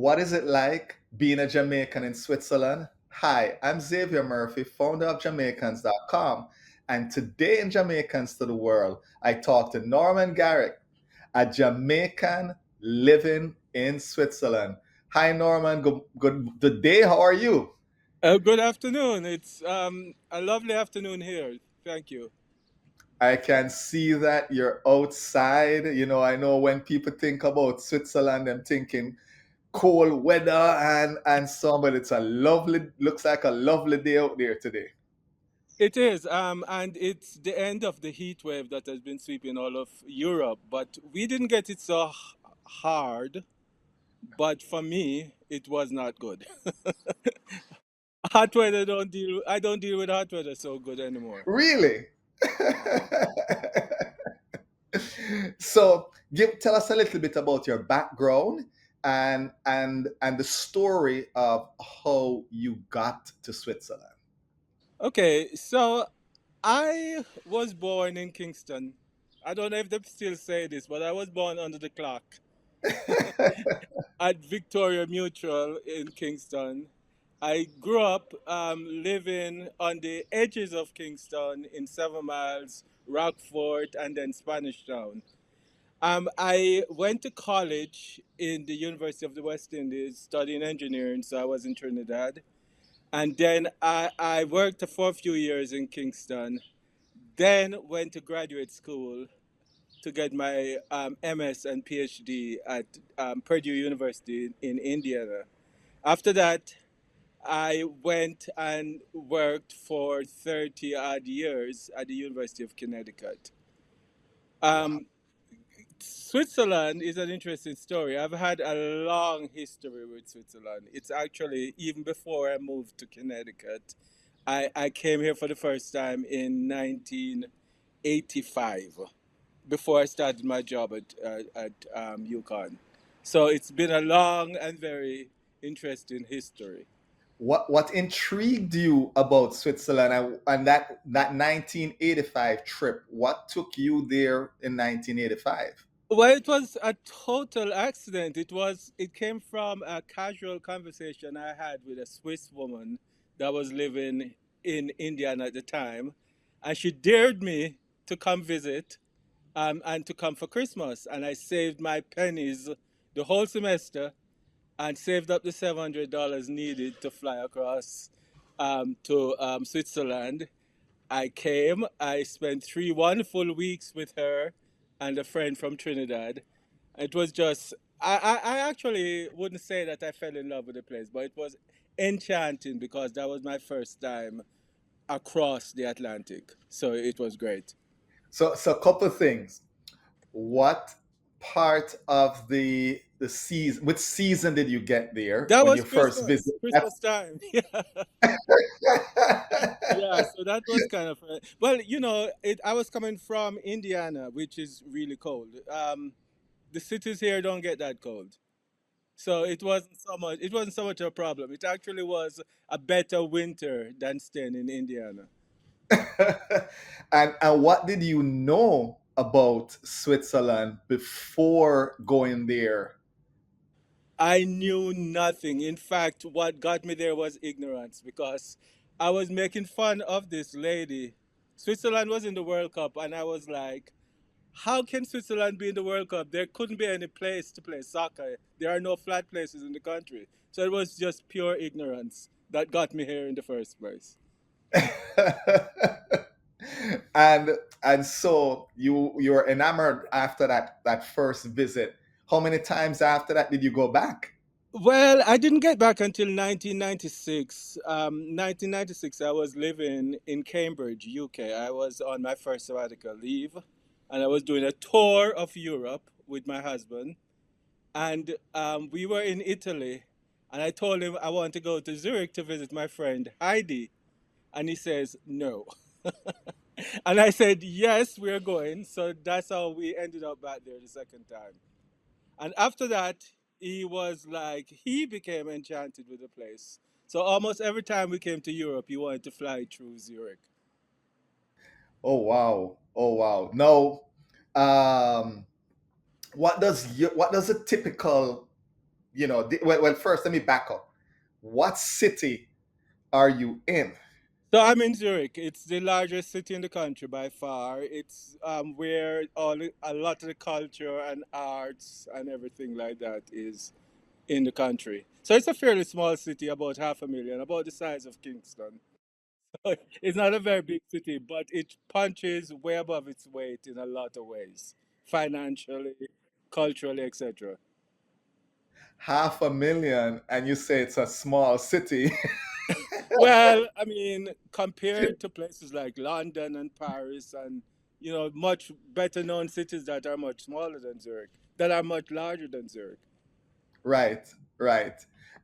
What is it like being a Jamaican in Switzerland? Hi, I'm Xavier Murphy, founder of Jamaicans.com. And today in Jamaicans to the World, I talk to Norman Garrick, a Jamaican living in Switzerland. Hi, Norman. Good day. How are you? Good afternoon. It's a lovely afternoon here. Thank you. I can see that you're outside. I know when people think about Switzerland, I'm thinking cold weather and sun, but looks like a lovely day out there today. It is, and it's the end of the heat wave that has been sweeping all of Europe. But we didn't get it so hard. But for me, it was not good. Hot weather don't deal. I don't deal with hot weather so good anymore. Really? So tell us a little bit about your background and the story of how you got to Switzerland. Okay, so I was born in Kingston. I don't know if they still say this, but I was born under the clock at Victoria Mutual in Kingston. I grew up living on the edges of Kingston in 7 Miles, Rockfort, and then Spanish Town. I went to college in the University of the West Indies studying engineering, so I was in Trinidad. And then I worked for a few years in Kingston, then went to graduate school to get my MS and PhD at Purdue University in Indiana. After that, I went and worked for 30 odd years at the University of Connecticut. Wow. Um, Switzerland is an interesting story. I've had a long history with Switzerland. It's actually, even before I moved to Connecticut, I came here for the first time in 1985, before I started my job at UConn. So it's been a long and very interesting history. What intrigued you about Switzerland and that 1985 trip? What took you there in 1985? Well, it was a total accident. It came from a casual conversation I had with a Swiss woman that was living in Indiana at the time, and she dared me to come visit and to come for Christmas. And I saved my pennies the whole semester and saved up the $700 needed to fly across to Switzerland. I came. I spent 3 wonderful weeks with her and a friend from Trinidad. It was just, I actually wouldn't say that I fell in love with the place, but it was enchanting because that was my first time across the Atlantic. So it was great. So a couple of things. What part of the season? Which season did you get there That when you was first Christmas, visited? Christmas time. Yeah, so that was kind of well, I was coming from Indiana, which is really cold. The cities here don't get that cold. So it wasn't so much a problem. It actually was a better winter than staying in Indiana. And what did you know about Switzerland before going there? I knew nothing. In fact, what got me there was ignorance because I was making fun of this lady. Switzerland was in the World Cup, and I was like, how can Switzerland be in the World Cup? There couldn't be any place to play soccer. There are no flat places in the country. So it was just pure ignorance that got me here in the first place. and and so you were enamored after that first visit. How many times after that did you go back? Well, I didn't get back until 1996. 1996, I was living in Cambridge, UK. I was on my first sabbatical leave, and I was doing a tour of Europe with my husband. And we were in Italy, and I told him I want to go to Zurich to visit my friend Heidi. And he says, no. And I said, yes, we're going. So that's how we ended up back there the second time. And after that, he became enchanted with the place. So almost every time we came to Europe, he wanted to fly through Zurich. Oh wow. Oh wow. No. um what does a typical well, first let me back up. What city are you in? So I'm in Zurich. It's the largest city in the country by far. It's where a lot of the culture and arts and everything like that is in the country. So it's a fairly small city, about 500,000, about the size of Kingston. It's not a very big city, but it punches way above its weight in a lot of ways, financially, culturally, etc. 500,000, and you say it's a small city. Well, I mean, compared to places like London and Paris and, much better known cities that are much smaller than Zurich, that are much larger than Zurich. Right, right.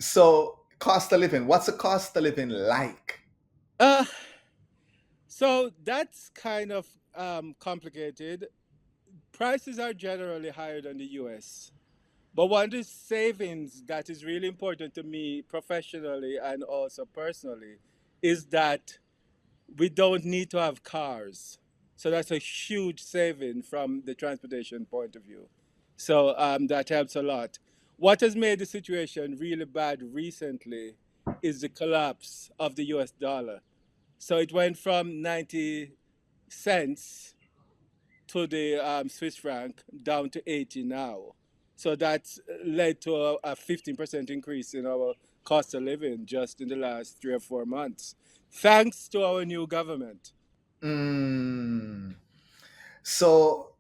So, cost of living. What's the cost of living like? Uh, so that's kind of complicated. Prices are generally higher than the US. But one of the savings that is really important to me professionally and also personally is that we don't need to have cars. So that's a huge saving from the transportation point of view. So that helps a lot. What has made the situation really bad recently is the collapse of the US dollar. So it went from 90 cents to the Swiss franc down to 80 now. So that's led to a 15% increase in our cost of living just in the last 3 or 4 months, thanks to our new government. Mm. So,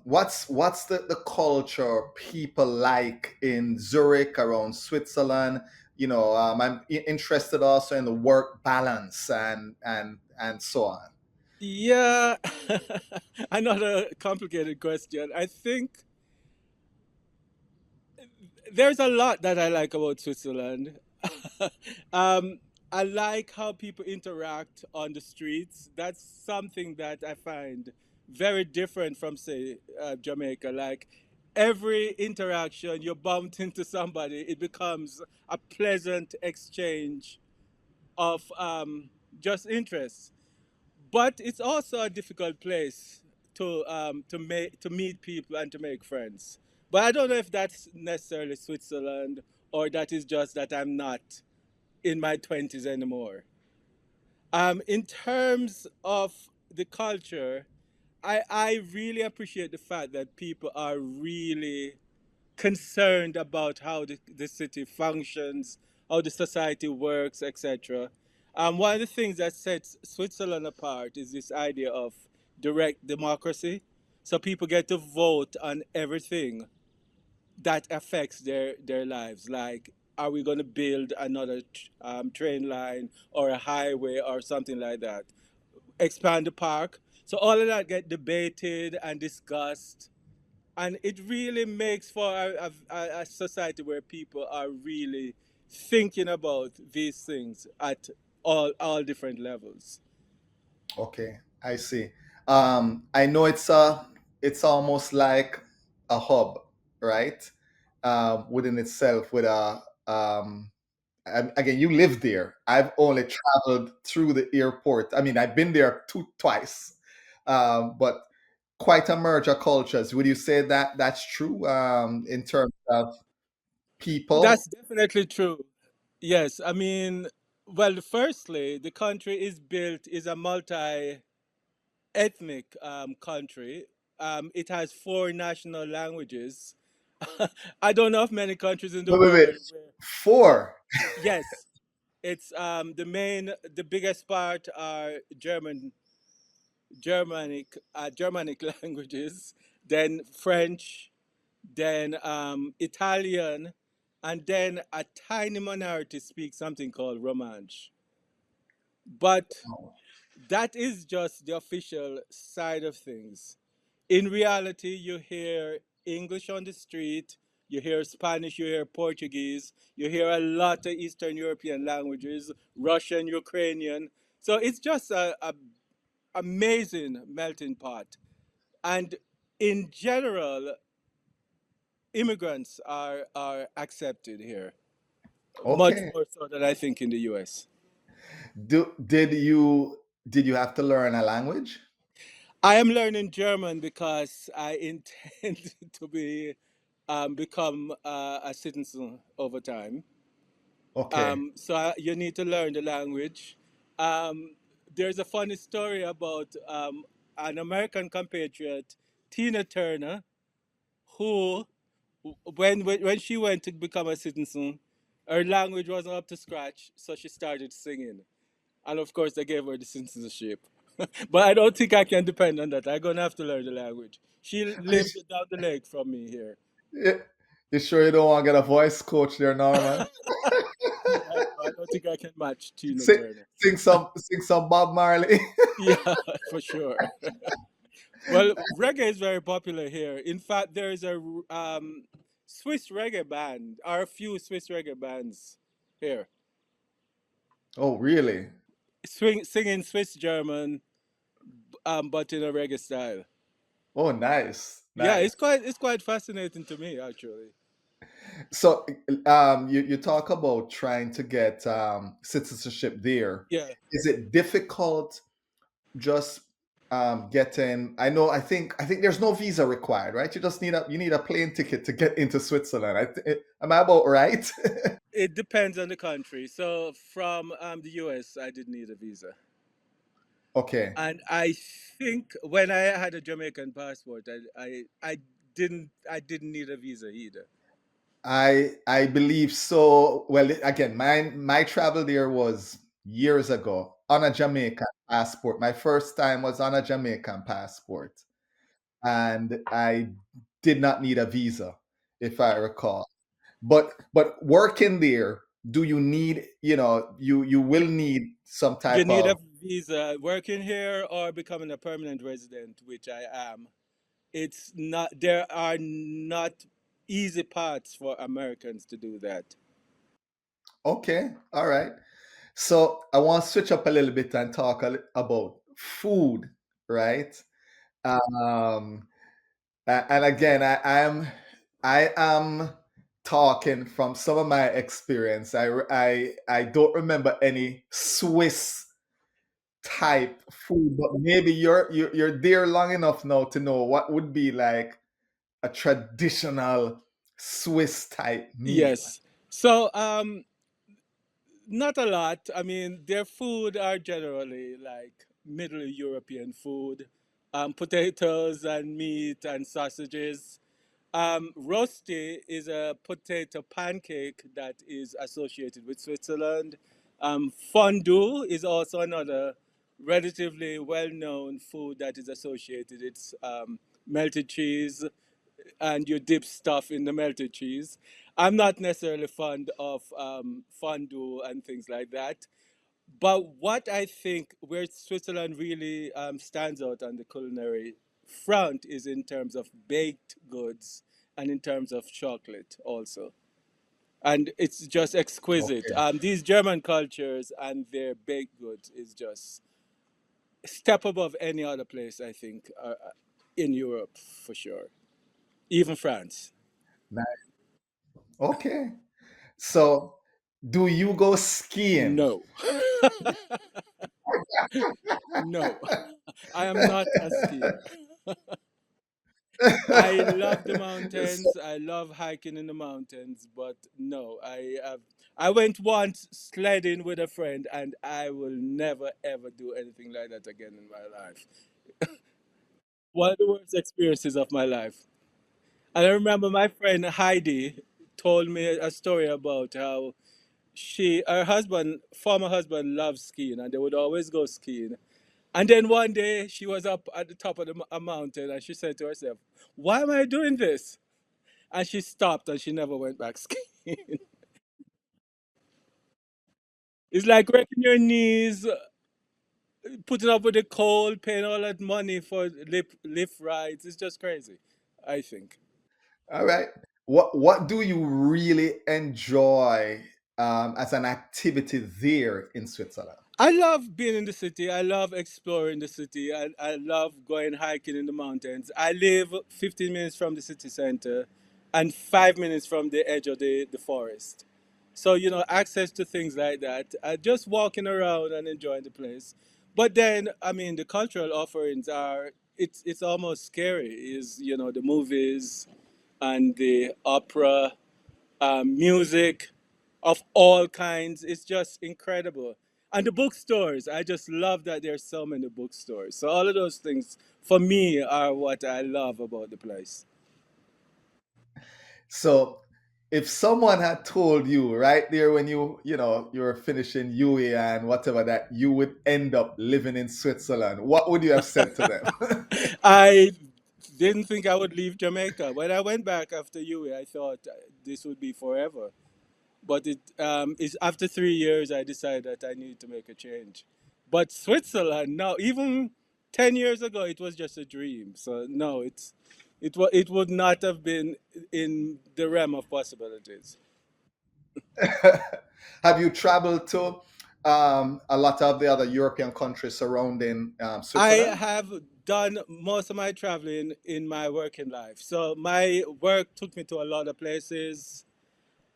what's the culture people like in Zurich, around Switzerland? I'm interested also in the work balance and so on. Yeah, another complicated question. I think there's a lot that I like about Switzerland. um, I like how people interact on the streets. That's something that I find very different from, say, Jamaica. Like every interaction, you bump into somebody, it becomes a pleasant exchange of just interests. But it's also a difficult place to meet people and to make friends. But I don't know if that's necessarily Switzerland or that is just that I'm not in my 20s anymore. In terms of the culture, I really appreciate the fact that people are really concerned about how the city functions, how the society works, etc. One of the things that sets Switzerland apart is this idea of direct democracy. So people get to vote on everything that affects their lives. Like, are we going to build another train line or a highway or something like that? Expand the park. So all of that get debated and discussed, and it really makes for a society where people are really thinking about these things at all different levels. Okay, I see. I know it's almost like a hub, right? Within itself, with again, you live there. I've only traveled through the airport. I mean, I've been there twice, but quite a merge of cultures. Would you say that that's true, in terms of people? That's definitely true. Yes, I mean, well, firstly, the country is a multi ethnic country. It has four national languages. I don't know of many countries in the Wait. world where, Four. yes, it's the biggest part are Germanic languages, then French, then Italian, and then a tiny minority speaks something called Romansh. But that is just the official side of things. In reality, you hear English on the street, you hear Spanish, you hear Portuguese, you hear a lot of Eastern European languages, Russian, Ukrainian. So it's just a amazing melting pot. And in general, immigrants are accepted here much Okay. more so than I think in the US. Did you have to learn a language? I am learning German because I intend to be become a citizen over time. Okay. You need to learn the language. Um, there's a funny story about an American compatriot, Tina Turner, who, when she went to become a citizen, her language wasn't up to scratch, so she started singing. And of course, they gave her the citizenship. But I don't think I can depend on that. I'm gonna have to learn the language. She Are you, lives down the lake from me here. you you sure you don't want to get a voice coach there, Norman? Yeah, no, I don't think I can match Tina Sing, Turner. sing some Bob Marley. Yeah, for sure. Well, reggae is very popular here. In fact, there is a Swiss reggae band, or a few Swiss reggae bands here, Oh, really? singing Swiss German, but in a reggae style. Oh, nice, Yeah, nice. it's quite fascinating to me actually. So, you talk about trying to get citizenship there. Yeah, Is it difficult just getting? I think there's no visa required, right? You need a plane ticket to get into Switzerland. Am I about right? it depends on the country. So from the US, I did need a visa, Okay. and I think when I had a Jamaican passport, I didn't need a visa either. I believe so. Well, again, my travel there was years ago on a Jamaican passport. My first time was on a Jamaican passport, and I did not need a visa, if I recall. But working there, do you need? You will need some You type need a of. visa working here or becoming a permanent resident, which I am. It's not, there are not easy paths for Americans to do that. Okay, all right. So I want to switch up a little bit and talk about food, right? Um, and again, I am talking from some of my experience. I don't remember any Swiss type food, but maybe you're there long enough now to know what would be like a traditional Swiss type meal. Yes. So, not a lot. I mean, their food are generally like Middle European food, potatoes and meat and sausages. Rosti is a potato pancake that is associated with Switzerland. Fondue is also another relatively well-known food that is associated. It's melted cheese, and you dip stuff in the melted cheese. I'm not necessarily fond of fondue and things like that. But what I think where Switzerland really stands out on the culinary front is in terms of baked goods and in terms of chocolate also. And it's just exquisite. Okay. These German cultures and their baked goods is just a step above any other place, I think, in Europe for sure. Even France. Okay. So, do you go skiing? No. No. I am not a skier. I love the mountains. I love hiking in the mountains, but no, I went once sledding with a friend and I will never ever do anything like that again in my life. One of the worst experiences of my life. And I remember my friend Heidi told me a story about how her husband, former husband, loved skiing and they would always go skiing. And then one day she was up at the top of a mountain and she said to herself, "Why am I doing this?" And she stopped and she never went back skiing. It's like breaking your knees, putting up with the cold, paying all that money for lift rides. It's just crazy, I think. All right. What do you really enjoy as an activity there in Switzerland? I love being in the city. I love exploring the city. I love going hiking in the mountains. I live 15 minutes from the city center and 5 minutes from the edge of the forest. So, access to things like that. Just walking around and enjoying the place. But then, I mean, the cultural offerings are, it's almost scary, is, the movies, and the opera, music of all kinds. It's just incredible. And the bookstores, I just love that there's so many bookstores. So all of those things for me are what I love about the place. So if someone had told you right there when you were finishing UE and whatever that you would end up living in Switzerland, what would you have said to them? I didn't think I would leave Jamaica. When I went back after UA, I thought this would be forever. But it is after 3 years I decided that I needed to make a change. But Switzerland, no, even 10 years ago, it was just a dream. So no, it would not have been in the realm of possibilities. Have you traveled to a lot of the other European countries surrounding I Switzerland? have done most of my traveling in my working life. So my work took me to a lot of places.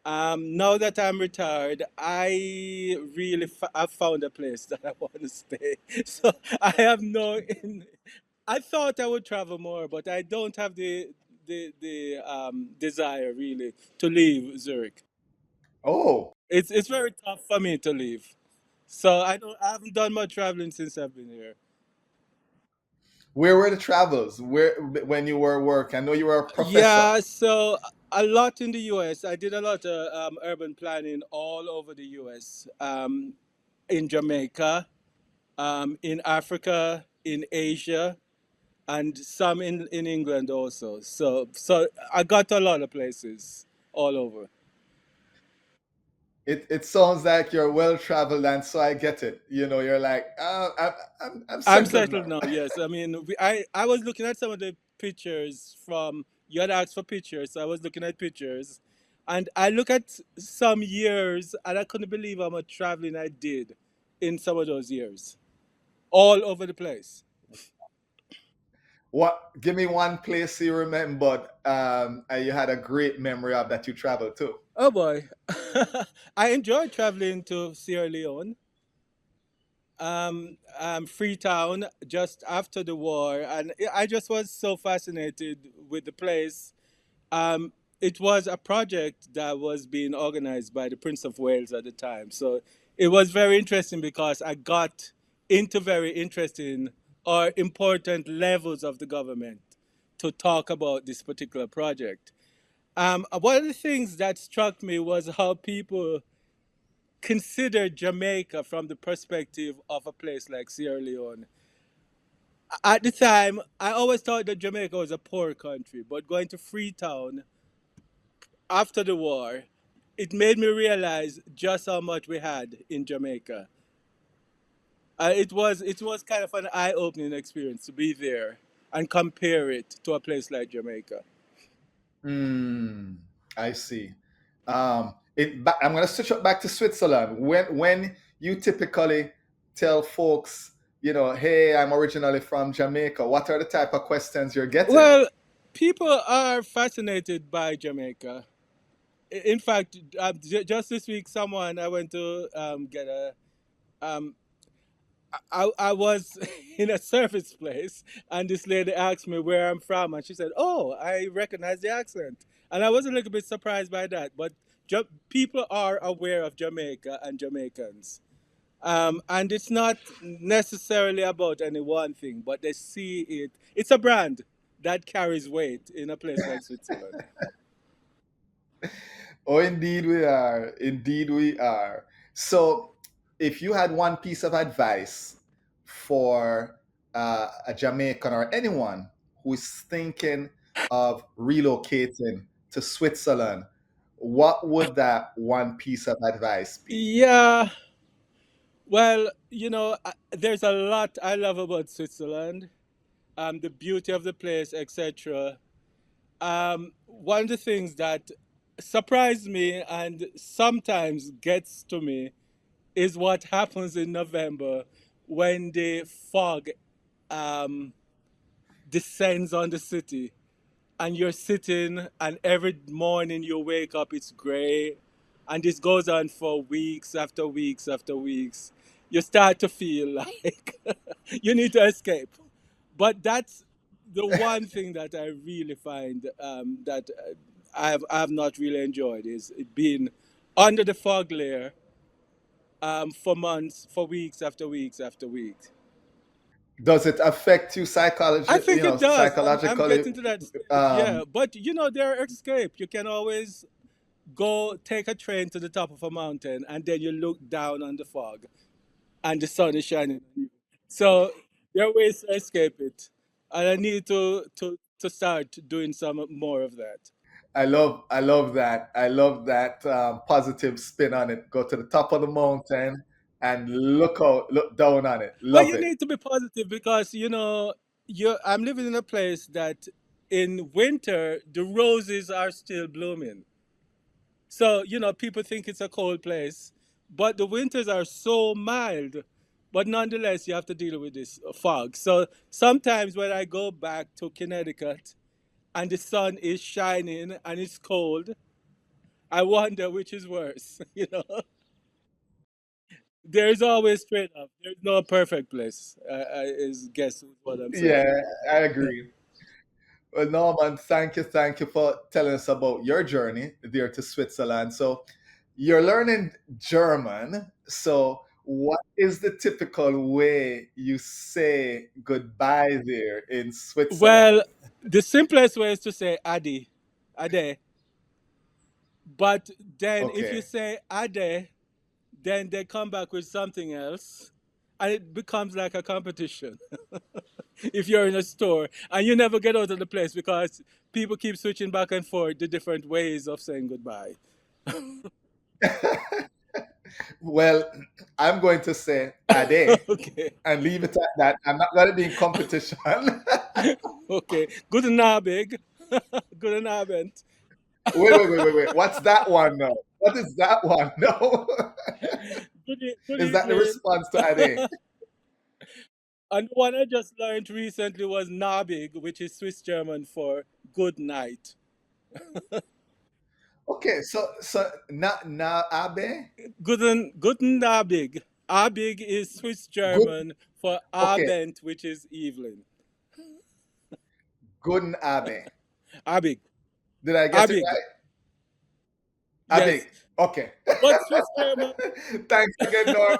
Now that I'm retired, I've found a place that I want to stay. So I have no. I thought I would travel more, but I don't have the desire really to leave Zurich. Oh, It's very tough for me to leave. So I haven't done much traveling since I've been here. where were the travels? Where when you were working? I know you were a professor. Yeah, so a lot in the US. I did a lot of urban planning all over the US. In Jamaica, in Africa, in Asia, and some in England also. So I got a lot of places all over. It sounds like you're well traveled, and so I get it. You're like, I'm I'm settled settled now. now. Yes, I mean I was looking at some of the pictures from you had asked for pictures, so I was looking at pictures, and I look at some years, and I couldn't believe how much traveling I did in some of those years, all over the place. What? Give me one place you remembered, and you had a great memory of that you traveled to. Oh boy, I enjoyed traveling to Sierra Leone, Freetown, just after the war, and I just was so fascinated with the place. Um, it was a project that was being organized by the Prince of Wales at the time, so it was very interesting because I got into very interesting or important levels of the government to talk about this particular project. One of the things that struck me was how people consider Jamaica from the perspective of a place like Sierra Leone. At the time, I always thought that Jamaica was a poor country, but going to Freetown after the war, it made me realize just how much we had in Jamaica. It was kind of an eye-opening experience to be there and compare it to a place like Jamaica. Hmm. I see. I'm going to switch up back to Switzerland. When you typically tell folks, hey, I'm originally from Jamaica, what are the type of questions you're getting? Well, people are fascinated by Jamaica. In fact, just this week, someone I went to get a um, I was in a service place, and this lady asked me where I'm from, and she said, "Oh, I recognize the accent," and I was a little bit surprised by that. But people are aware of Jamaica and Jamaicans, and it's not necessarily about any one thing, but they see it. It's a brand that carries weight in a place like Switzerland. Oh, indeed we are. Indeed we are. So, if you had one piece of advice for a Jamaican or anyone who is thinking of relocating to Switzerland, what would that one piece of advice be? Yeah, well, there's a lot I love about Switzerland, the beauty of the place, etc. One of the things that surprised me and sometimes gets to me is what happens in November when the fog um, descends on the city, and you're sitting, and every morning you wake up, it's gray, and this goes on for weeks after weeks after weeks. You start to feel like you need to escape. But the one thing that I really find that I've not really enjoyed is it being under the fog layer for months, for weeks after weeks after weeks. Does it affect you I think it does. I'm psychologically? getting to that stage, Um, yeah. But there are escape. You can always go take a train to the top of a mountain, and then you look down on the fog, and the sun is shining on you. So there are ways to escape it, and I need to start doing some more of that. I love that. I love that positive spin on it. Go to the top of the mountain and look down on it. Well, Love you it. need to be positive because I'm living in a place that in winter the roses are still blooming. So people think it's a cold place, but the winters are so mild. But nonetheless, you have to deal with this fog. So sometimes when I go back to Connecticut and the sun is shining and it's cold, I wonder which is worse. There's always trade off. There's no perfect place. Is guess what I'm Yeah, saying. I Yeah. agree. Well, Norman, thank you for telling us about your journey there to Switzerland. So, you're learning German. So, what is the typical way you say goodbye there in Switzerland? Well, the simplest way is to say Adi, Ade. But then if you Okay. say Ade, then they come back with something else, and it becomes like a competition. If you're in a store and you never get out of the place because people keep switching back and forth the different ways of saying goodbye. Well, I'm going to say Ade Okay. and leave it at that. I'm not going to be in competition. Okay. Guten Abend. Guten Abend. Wait. What's that one now? What is that one? No. Good Is that the evening. response to Ade? And one I just learned recently was Nabig, which is Swiss German for good night. Okay, so na Abe? Guten Abend. Abig is Swiss Good. German for Okay, Abend, which is evening. Guten Abe. Abig. Did I get it Abig. right? Abe. Yes. Okay. But Swiss German. Thanks again, Norm.